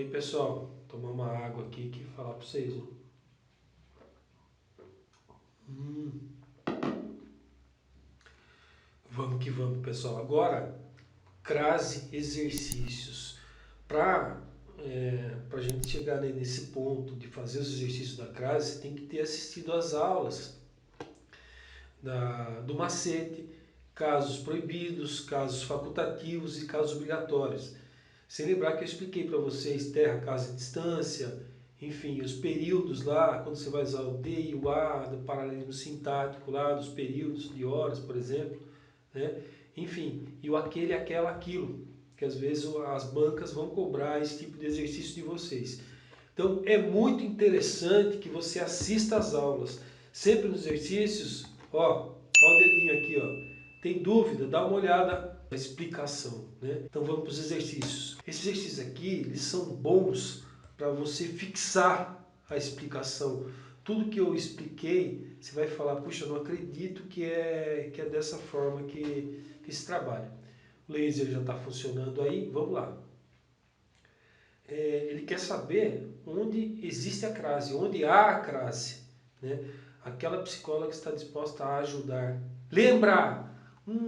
aí, pessoal, tomar uma água aqui que falar para vocês. Ó. Vamos que vamos, pessoal. Agora, crase exercícios. Para a gente chegar nesse ponto de fazer os exercícios da crase, você tem que ter assistido às aulas do macete, casos proibidos, casos facultativos e casos obrigatórios. Sem lembrar que eu expliquei para vocês terra, casa e distância, enfim, os períodos lá, quando você vai usar o D e o A, do paralelismo sintático lá, dos períodos de horas, por exemplo, né? Enfim, e o aquele, aquela, aquilo, que às vezes as bancas vão cobrar esse tipo de exercício de vocês. Então é muito interessante que você assista às aulas. Sempre nos exercícios, ó o dedinho aqui, ó. Tem dúvida? Dá uma olhada na explicação, né? Então vamos para os exercícios. Esses exercícios aqui, eles são bons para você fixar a explicação. Tudo que eu expliquei, você vai falar, puxa, não acredito que é dessa forma que se trabalha. O laser já está funcionando aí, vamos lá. Ele quer saber onde existe a crase, onde há a crase, né? Aquela psicóloga que está disposta a ajudar. Lembra?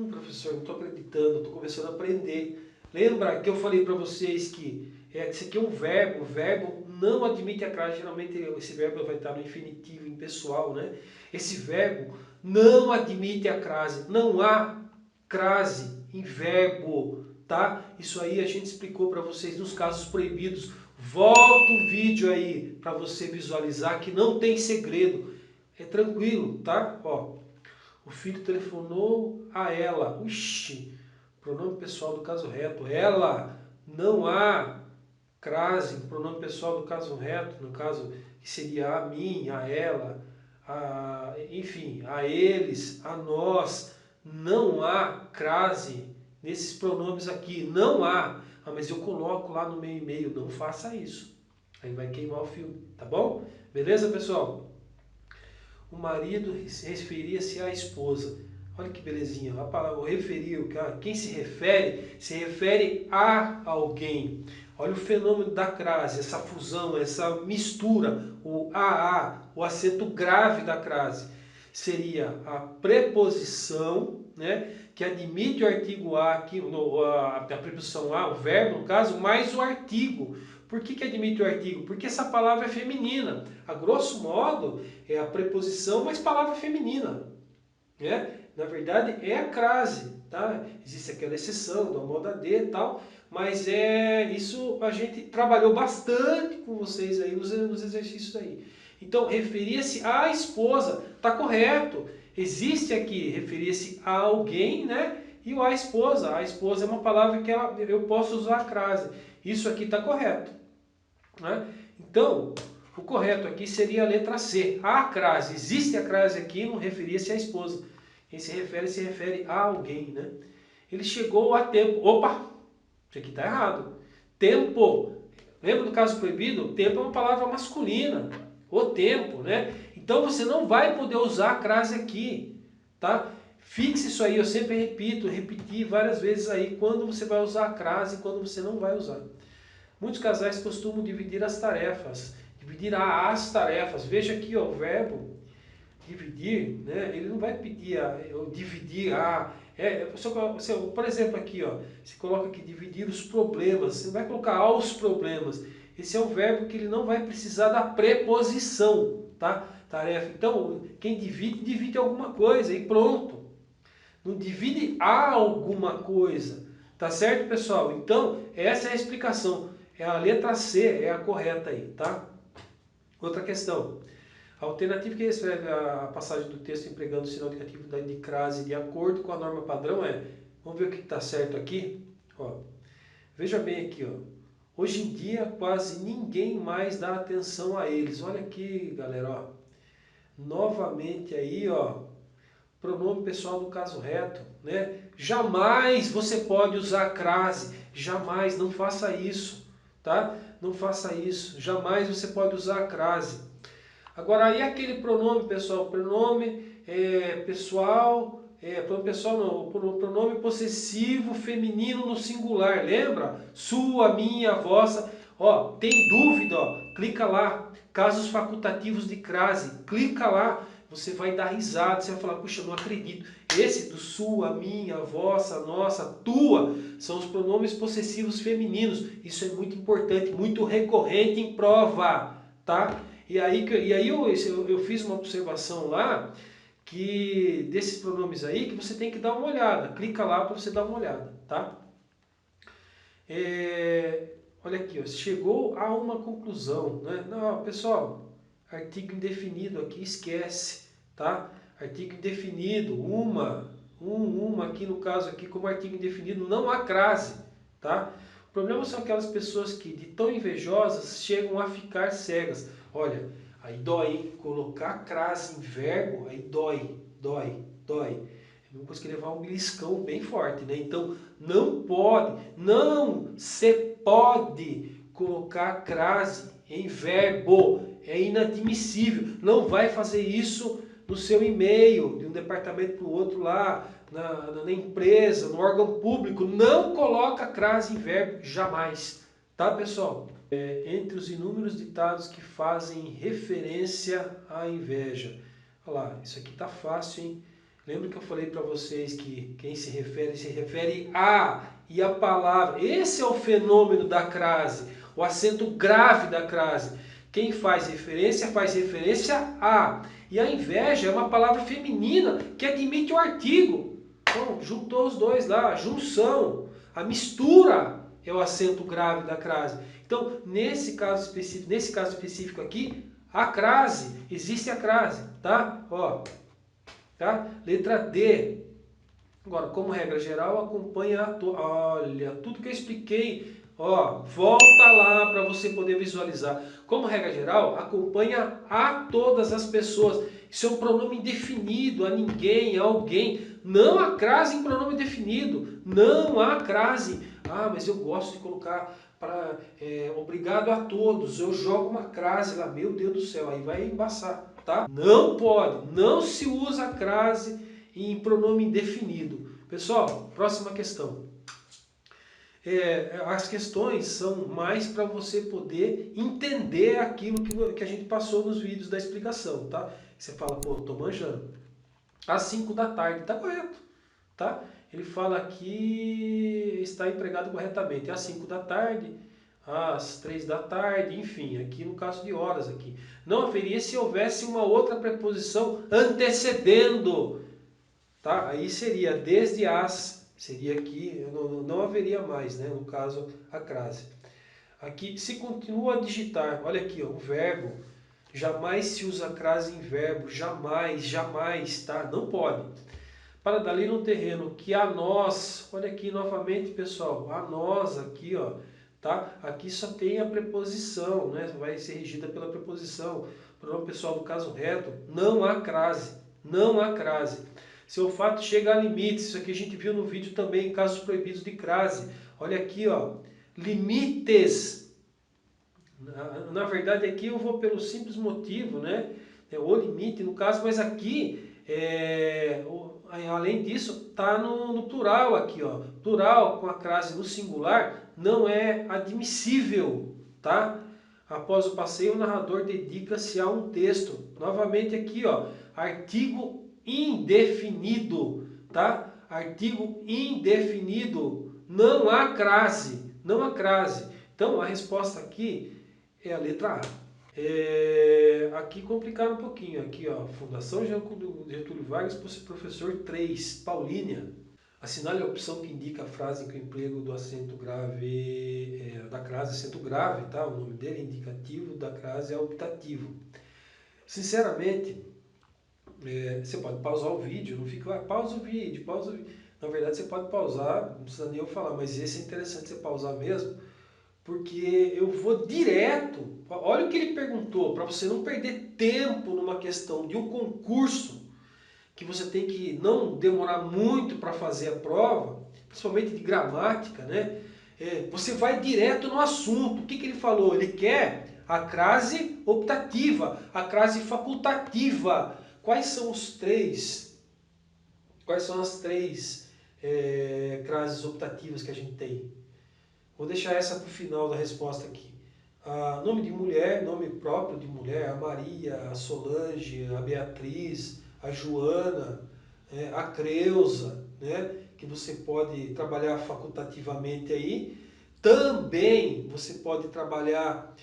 Professor, não estou acreditando, estou começando a aprender. Lembra que eu falei para vocês que isso aqui é um verbo, o verbo não admite a crase, geralmente esse verbo vai estar no infinitivo impessoal, né? Esse verbo não admite a crase, não há crase em verbo, tá? Isso aí a gente explicou para vocês nos casos proibidos. Volta o vídeo aí para você visualizar que não tem segredo. É tranquilo, tá? Ó, o filho telefonou a ela. Ixi, pronome pessoal do caso reto. Ela, não há crase, pronome pessoal do caso reto, no caso que seria a mim, a ela, enfim, a eles, a nós. Não há crase nesses pronomes aqui, não há. Mas eu coloco lá no meu e-mail, não faça isso. Aí vai queimar o filme, tá bom? Beleza, pessoal? O marido referia-se à esposa. Olha que belezinha. A palavra referir, quem se refere a alguém. Olha o fenômeno da crase, essa fusão, essa mistura, o AA, o acento grave da crase. Seria a preposição, né, que admite o artigo A, aqui, a preposição A, o verbo, no caso, mais o artigo. Por que admite o artigo? Porque essa palavra é feminina. A grosso modo, é a preposição mais palavra feminina. Né? Na verdade, é a crase. Tá? Existe aquela exceção da moda D e tal, mas isso a gente trabalhou bastante com vocês aí nos exercícios aí. Então, referia-se à esposa. Está correto. Existe aqui, referia-se a alguém, né? E o a esposa. A esposa é uma palavra que eu posso usar a crase. Isso aqui está correto. Né? Então, o correto aqui seria a letra C. A crase. Existe a crase aqui, não referia-se à esposa. Quem se refere a alguém. Né? Ele chegou a tempo. Opa! Isso aqui está errado. Tempo. Lembra do caso proibido? Tempo é uma palavra masculina. O tempo, né? Então você não vai poder usar a crase aqui. Tá? Fixe isso aí, eu sempre repeti várias vezes aí quando você vai usar a crase e quando você não vai usar. Muitos casais costumam dividir as tarefas, dividir as tarefas. Veja aqui, ó, o verbo dividir, né? Ele não vai pedir dividir por exemplo, aqui, ó, você coloca aqui dividir os problemas. Você não vai colocar aos problemas. Esse é um verbo que ele não vai precisar da preposição, tá? Tarefa. Então, quem divide, divide alguma coisa e pronto. Não divide a alguma coisa. Tá certo, pessoal? Então, essa é a explicação. É a letra C, é a correta aí, tá? Outra questão. A alternativa que escreve a passagem do texto empregando o sinal indicativo de crase de acordo com a norma padrão vamos ver o que está certo aqui? Ó, veja bem aqui, ó. Hoje em dia quase ninguém mais dá atenção a eles. Olha aqui, galera, ó. Novamente aí, ó, pronome pessoal do caso reto, né? Jamais você pode usar a crase, jamais, não faça isso, tá? Não faça isso, jamais você pode usar a crase. Agora, aí aquele pronome, pessoal, pronome pessoal, pronome pessoal não, pronome possessivo feminino no singular, lembra? Sua, minha, vossa. Ó, tem dúvida, ó, clica lá. Casos facultativos de crase, clica lá. Você vai dar risada, você vai falar, puxa, eu não acredito. Esse do sua, minha, vossa, nossa, tua, são os pronomes possessivos femininos. Isso é muito importante, muito recorrente em prova, tá? E aí eu fiz uma observação lá, que desses pronomes aí, que você tem que dar uma olhada. Clica lá para você dar uma olhada, tá? Olha aqui, ó, chegou a uma conclusão, né? Não, pessoal, artigo indefinido aqui, esquece, tá? Artigo indefinido, uma aqui no caso aqui como artigo indefinido, não há crase, tá? O problema são aquelas pessoas que, de tão invejosas, chegam a ficar cegas. Olha, aí dói, hein? Colocar crase em verbo, aí dói, dói. É uma coisa que levar um beliscão bem forte, né? Então, não se pode colocar crase em verbo. É inadmissível. Não vai fazer isso no seu e-mail, de um departamento para o outro lá, na empresa, no órgão público. Não coloca crase em verbo, jamais. Tá, pessoal? Entre os inúmeros ditados que fazem referência à inveja. Olha lá, isso aqui tá fácil, hein? Lembra que eu falei para vocês que quem se refere a e a palavra. Esse é o fenômeno da crase, o acento grave da crase. Quem faz referência a. E a inveja é uma palavra feminina que admite o artigo. Então, juntou os dois lá, a junção, a mistura é o acento grave da crase. Então, nesse caso específico aqui, a crase, existe a crase, tá? Ó, tá? Letra D. Agora, como regra geral, acompanha olha, tudo que eu expliquei, ó, volta lá para você poder visualizar. Como regra geral, acompanha a todas as pessoas. Isso é um pronome indefinido, a ninguém, a alguém. Não há crase em pronome definido. Não há crase. Ah, mas eu gosto de colocar para obrigado a todos. Eu jogo uma crase lá, meu Deus do céu, aí vai embaçar, tá? Não pode, não se usa a crase em pronome indefinido. Pessoal, próxima questão. As questões são mais para você poder entender aquilo que a gente passou nos vídeos da explicação, tá? Você fala, pô, tô manjando. Às 5 da tarde, tá correto, tá? Ele fala aqui, está empregado corretamente. Às 5 da tarde, às 3 da tarde, enfim, aqui no caso de horas aqui. Não haveria se houvesse uma outra preposição antecedendo. Tá? Aí seria desde as, seria aqui, não haveria mais, né? No caso, a crase. Aqui, se continua a digitar, olha aqui, ó, o verbo, jamais se usa crase em verbo, jamais, tá? Não pode. Para dali no terreno, que a nós, olha aqui novamente, pessoal, a nós aqui, ó, tá? Aqui só tem a preposição, né? Vai ser regida pela preposição. Pronome pessoal do caso reto, não há crase, não há crase. Seu fato chega a limites, isso aqui a gente viu no vídeo também, casos proibidos de crase. Olha aqui, ó, limites. Na verdade aqui eu vou pelo simples motivo, né? É o limite no caso, mas aqui, além disso, tá no plural aqui, ó. Plural com a crase no singular não é admissível, tá? Após o passeio, o narrador dedica-se a um texto. Novamente aqui, ó, artigo indefinido, tá? Artigo indefinido, não há crase, não há crase. Então a resposta aqui é a letra A. Aqui complicaram um pouquinho, aqui ó, Fundação Getúlio Vargas, professor 3, Paulínia. Assinale a opção que indica a frase que o emprego do acento grave, da crase acento grave, tá? O nome dele é indicativo, da crase é optativo. Sinceramente, você pode pausar o vídeo, não fica, pausa o vídeo. Na verdade, você pode pausar, não precisa nem eu falar, mas esse é interessante você pausar mesmo, porque eu vou direto. Olha o que ele perguntou, para você não perder tempo numa questão de um concurso, que você tem que não demorar muito para fazer a prova, principalmente de gramática, né? Você vai direto no assunto. O que ele falou? Ele quer a crase optativa, a crase facultativa. Quais são as três crases optativas que a gente tem? Vou deixar essa para o final da resposta aqui. Nome de mulher, nome próprio de mulher, a Maria, a Solange, a Beatriz, a Joana, a Creuza, né? Que você pode trabalhar facultativamente aí. Também você pode trabalhar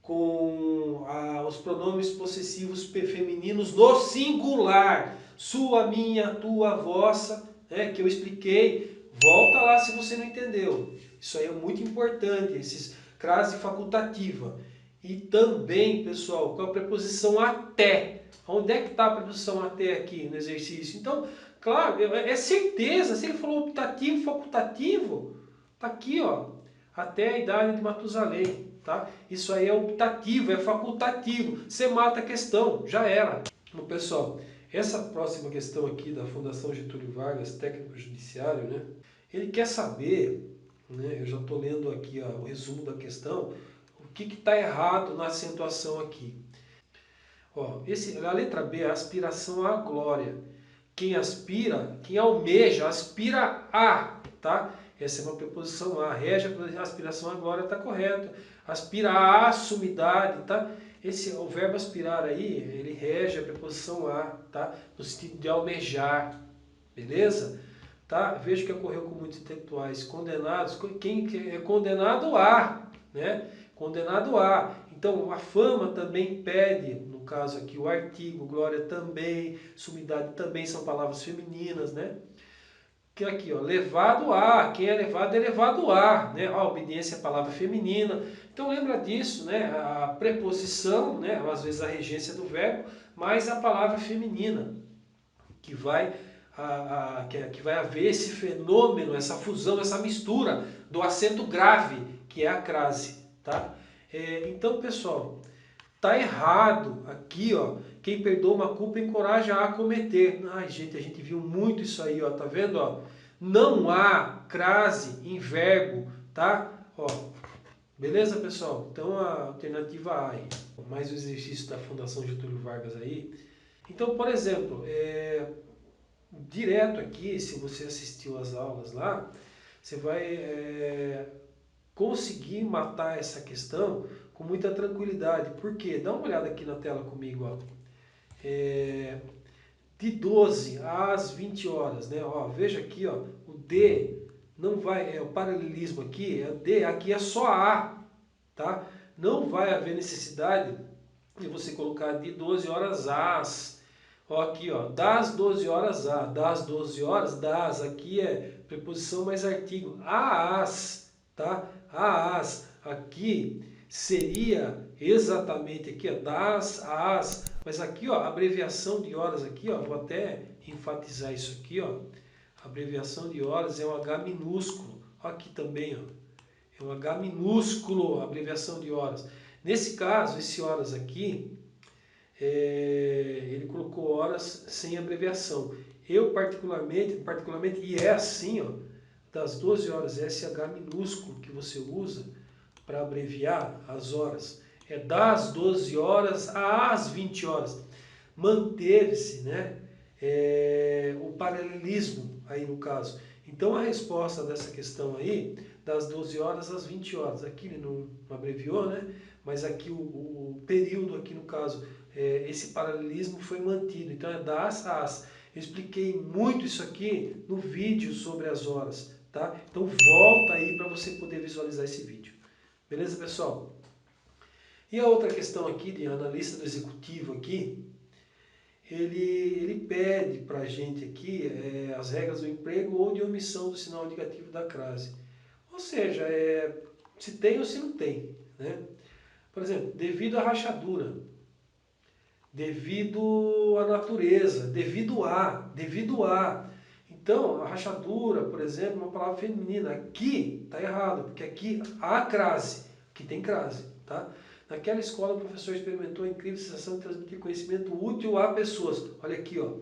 com os pronomes possessivos femininos no singular. Sua, minha, tua, vossa, né, que eu expliquei. Volta lá se você não entendeu. Isso aí é muito importante, esses crase facultativa. E também, pessoal, com a preposição até. Onde é que está a preposição até aqui no exercício? Então, claro, é certeza. Se ele falou optativo, facultativo, está aqui, ó, até a idade de Matusalém. Tá? Isso aí é optativo, é facultativo. Você mata a questão, já era. Bom, pessoal, essa próxima questão aqui da Fundação Getúlio Vargas, técnico judiciário, né? Ele quer saber, né? Eu já estou lendo aqui ó, o resumo da questão, o que está errado na acentuação aqui. Ó, a letra B é a aspiração à glória. Quem aspira, quem almeja, aspira a, tá? Essa é uma preposição a, rege a aspiração à glória, está correto. Aspira à sumidade, tá? O verbo aspirar aí, ele rege a preposição a, tá? No sentido de almejar, beleza? Tá? Veja o que ocorreu com muitos intelectuais condenados. Quem é condenado a, né? Condenado a. Então, a fama também pede, no caso aqui, o artigo, glória também, sumidade também, são palavras femininas, né? Que aqui, ó, levado a, quem é levado a, né? A obediência é palavra feminina. Então, lembra disso, né? A preposição, né? Às vezes a regência do verbo, mais a palavra feminina, que vai que vai haver esse fenômeno, essa fusão, essa mistura do acento grave, que é a crase, tá? Então, pessoal, tá errado aqui, ó. Quem perdoa uma culpa encoraja a cometer. Ai, gente, a gente viu muito isso aí, ó. Tá vendo, ó? Não há crase em verbo, tá? Ó, beleza, pessoal? Então a alternativa A aí. Mais o exercício da Fundação Getúlio Vargas aí. Então, por exemplo, direto aqui, se você assistiu às aulas lá, você vai conseguir matar essa questão com muita tranquilidade. Por quê? Dá uma olhada aqui na tela comigo. Ó. De 12 às 20 horas. Né? Ó, veja aqui, ó, o D não vai, o paralelismo aqui, é o D, aqui é só A. Tá? Não vai haver necessidade de você colocar de 12 horas às. Ó, aqui, ó, das 12 horas a, das 12 horas, das, aqui é preposição mais artigo, às, tá? Às, aqui seria exatamente aqui, ó, das, às, mas aqui, ó, abreviação de horas aqui, ó, vou até enfatizar isso aqui, ó, abreviação de horas é um H minúsculo, aqui também, ó, é um H minúsculo, abreviação de horas. Nesse caso, esse horas aqui, ele colocou horas sem abreviação. Eu particularmente, e é assim, ó, das 12 horas, SH minúsculo que você usa para abreviar as horas. É das 12 horas às 20 horas. Manteve-se, né, o paralelismo aí no caso. Então a resposta dessa questão aí, das 12 horas às 20 horas, aqui ele não abreviou, né, mas aqui o período aqui no caso, esse paralelismo foi mantido. Então é das às. Eu expliquei muito isso aqui no vídeo sobre as horas, tá? Então volta aí para você poder visualizar esse vídeo. Beleza, pessoal? E a outra questão aqui de analista do executivo aqui, ele pede para a gente aqui as regras do emprego ou de omissão do sinal indicativo da crase. Ou seja, se tem ou se não tem, né? Por exemplo, devido à rachadura, devido à natureza, devido a. Então, a rachadura, por exemplo, é uma palavra feminina. Aqui está errado, porque aqui há crase, que tem crase, tá? Naquela escola, o professor experimentou a incrível sensação de transmitir conhecimento útil a pessoas. Olha aqui, ó.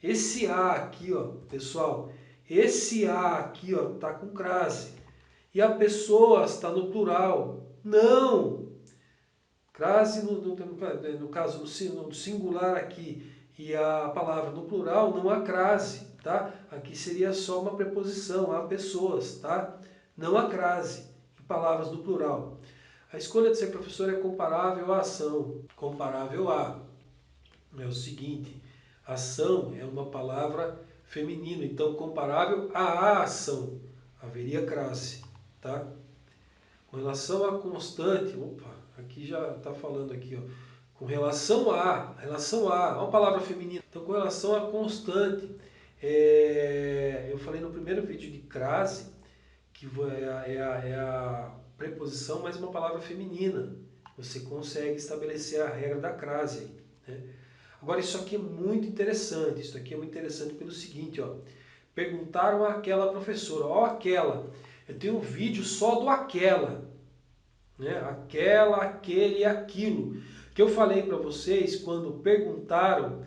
Esse A aqui, ó, pessoal, esse A aqui, ó, tá com crase. E a pessoas está no plural. Não! Crase, no caso, no singular aqui, e a palavra no plural, não há crase, tá? Aqui seria só uma preposição, há pessoas, tá? Não há crase em palavras no plural. A escolha de ser professor é comparável à ação. Comparável a. É o seguinte, ação é uma palavra feminina, então comparável à ação. Haveria crase, tá? Com relação a constante, opa, aqui já está falando aqui, ó. Com relação a uma palavra feminina. Então, com relação a constante, eu falei no primeiro vídeo de crase, que é a preposição mais uma palavra feminina. Você consegue estabelecer a regra da crase, né? Agora, isso aqui é muito interessante. Isso aqui é muito interessante pelo seguinte, ó. Perguntaram àquela professora, ó, aquela. Eu tenho um vídeo só do aquela, né? Aquela, aquele e aquilo. Que eu falei para vocês quando perguntaram,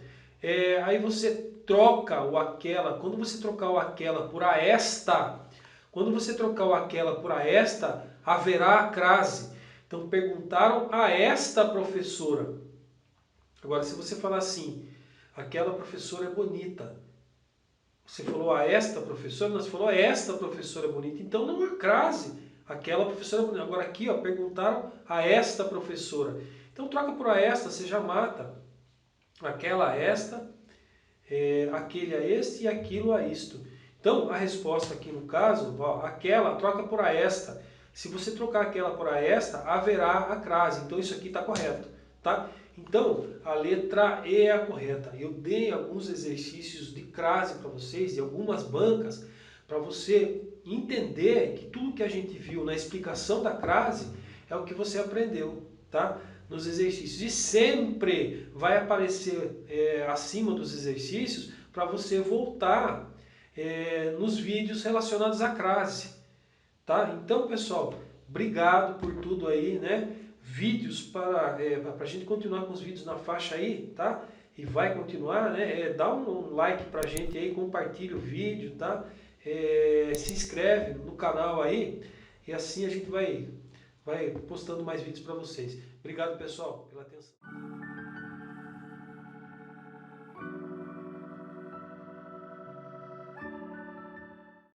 aí você troca o aquela. Quando você trocar o aquela por a esta, quando você trocar o aquela por a esta, haverá a crase. Então perguntaram a esta professora. Agora, se você falar assim, aquela professora é bonita. Você falou a esta professora, nós falou a esta professora é bonita. Então não há crase. Aquela professora é bonita. Agora aqui, ó, perguntaram a esta professora. Então troca por a esta, você já mata. Aquela a esta, aquele a este e aquilo a isto. Então a resposta aqui no caso, ó, aquela troca por a esta. Se você trocar aquela por a esta, haverá a crase. Então isso aqui está correto, tá? Então, a letra E é a correta. Eu dei alguns exercícios de crase para vocês, e algumas bancas, para você entender que tudo que a gente viu na explicação da crase é o que você aprendeu, tá? Nos exercícios. E sempre vai aparecer acima dos exercícios para você voltar nos vídeos relacionados à crase, tá? Então, pessoal, obrigado por tudo aí, né? Vídeos para a gente continuar com os vídeos na faixa aí, tá? E vai continuar, né? Dá um like pra gente aí, compartilha o vídeo, tá? Se inscreve no canal aí e assim a gente vai postando mais vídeos para vocês. Obrigado, pessoal, pela atenção.